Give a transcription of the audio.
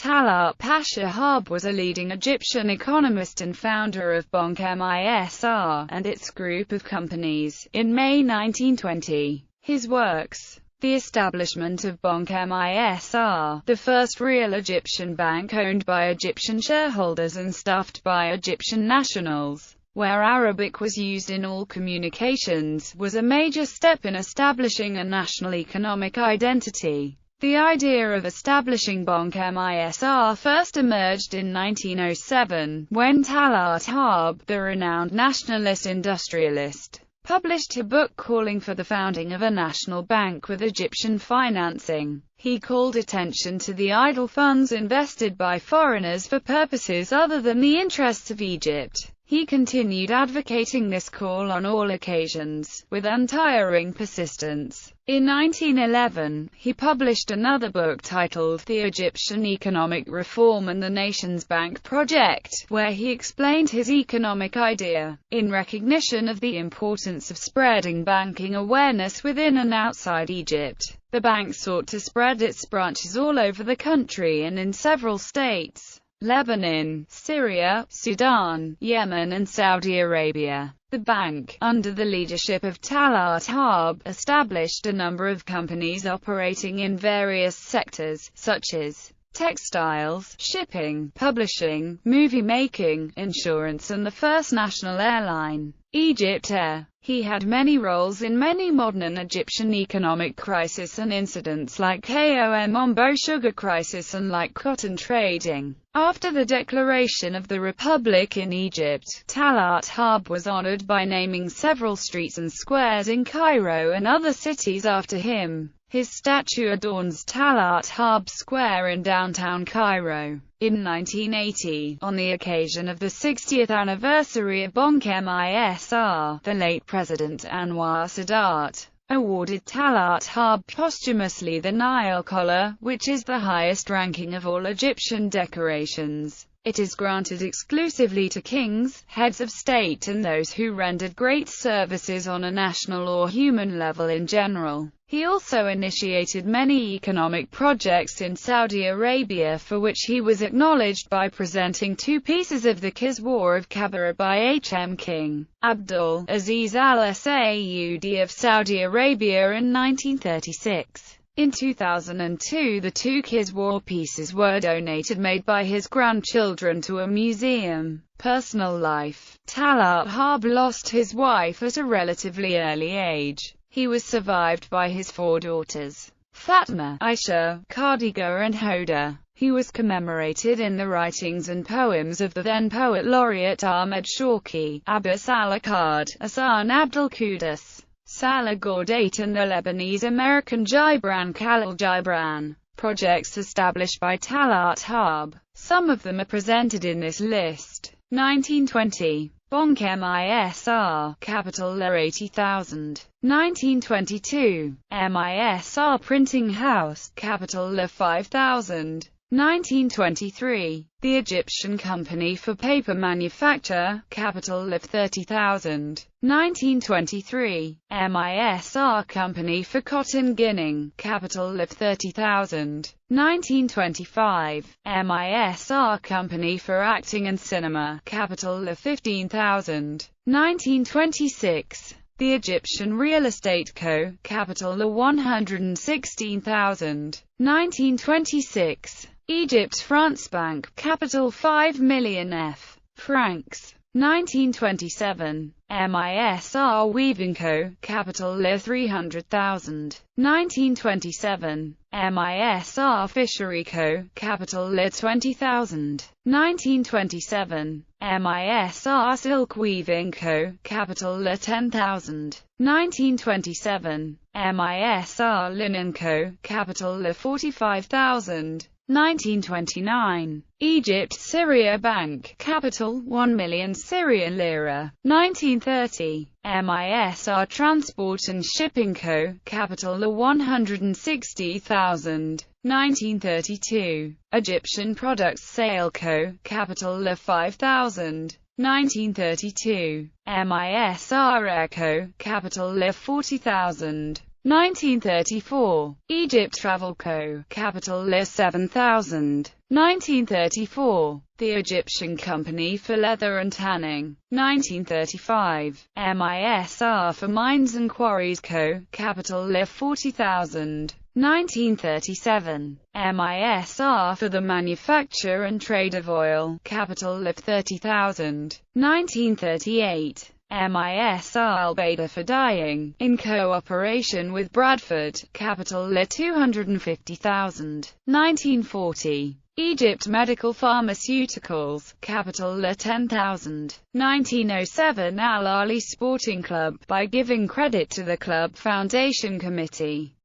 Talaat Harb was a leading Egyptian economist and founder of Banque Misr and its group of companies, in May 1920. His works: the establishment of Banque Misr, the first real Egyptian bank owned by Egyptian shareholders and staffed by Egyptian nationals, where Arabic was used in all communications, was a major step in establishing a national economic identity. The idea of establishing Banque Misr first emerged in 1907, when Talaat Harb, the renowned nationalist industrialist, published a book calling for the founding of a national bank with Egyptian financing. He called attention to the idle funds invested by foreigners for purposes other than the interests of Egypt. He continued advocating this call on all occasions, with untiring persistence. In 1911, he published another book titled The Egyptian Economic Reform and the Nation's Bank Project, where he explained his economic idea. In recognition of the importance of spreading banking awareness within and outside Egypt, the bank sought to spread its branches all over the country and in several states: Lebanon, Syria, Sudan, Yemen and Saudi Arabia. The bank, under the leadership of Talaat Harb, established a number of companies operating in various sectors, such as textiles, shipping, publishing, movie-making, insurance and the first national airline, Egypt Air. He had many roles in many modern Egyptian economic crises and incidents like Komombo sugar crisis and like cotton trading. After the declaration of the Republic in Egypt, Talaat Harb was honored by naming several streets and squares in Cairo and other cities after him. His statue adorns Talaat Harb Square in downtown Cairo. In 1980, on the occasion of the 60th anniversary of Banque Misr, the late President Anwar Sadat awarded Talaat Harb posthumously the Nile Collar, which is the highest ranking of all Egyptian decorations. It is granted exclusively to kings, heads of state and those who rendered great services on a national or human level in general. He also initiated many economic projects in Saudi Arabia, for which he was acknowledged by presenting two pieces of the Kiswah of Kabara by H.M. King Abdul Aziz al-Saud of Saudi Arabia in 1936. In 2002, the two Kiswah pieces were donated, made by his grandchildren, to a museum. Personal life: Talaat Harb lost his wife at a relatively early age. He was survived by his four daughters, Fatma, Aisha, Khadija and Hoda. He was commemorated in the writings and poems of the then poet laureate Ahmed Shawki, Abbas al-Akkad, Hassan Abdul Qudus, Salah Gordate and the Lebanese-American Gibran Khalil Gibran. Projects established by Talaat Harb. Some of them are presented in this list. 1920. Banque Misr, capital La 80,000. 1922. Misr Printing House, capital La 5,000. 1923. The Egyptian Company for Paper Manufacture, capital La 30,000. 1923. Misr Company for Cotton Ginning, capital La 30,000. 1925. Misr Company for Acting and Cinema, capital La 15,000. 1926. The Egyptian Real Estate Co., capital La 116,000. 1926. Egypt France Bank, capital 5 million F. francs. 1927. Misr Weaving Co., capital La 300,000. 1927. Misr Fishery Co., capital La 20,000. 1927. Misr Silk Weaving Co., capital La 10,000. 1927. Misr Linen Co., capital La 45,000. 1929. Egypt Syria Bank, capital 1 million Syrian lira. 1930. Misr Transport and Shipping Co., capital La 160,000. 1932. Egyptian Products Sale Co., capital La 5,000. 1932. Misr Air Co., capital La 40,000. 1934. Egypt Travel Co., capital Lis 7,000. 1934. The Egyptian Company for Leather and Tanning. 1935. MISR for Mines and Quarries Co., capital Lif 40,000. 1937. MISR for the Manufacture and Trade of Oil, capital Lif 30,000. 1938. MISR Al-Beta for Dyeing, in cooperation with Bradford, capital Lit 250,000. 1940. Egypt Medical Pharmaceuticals, capital Lit 10,000. 1907 Al-Ali Sporting Club, by giving credit to the Club Foundation Committee.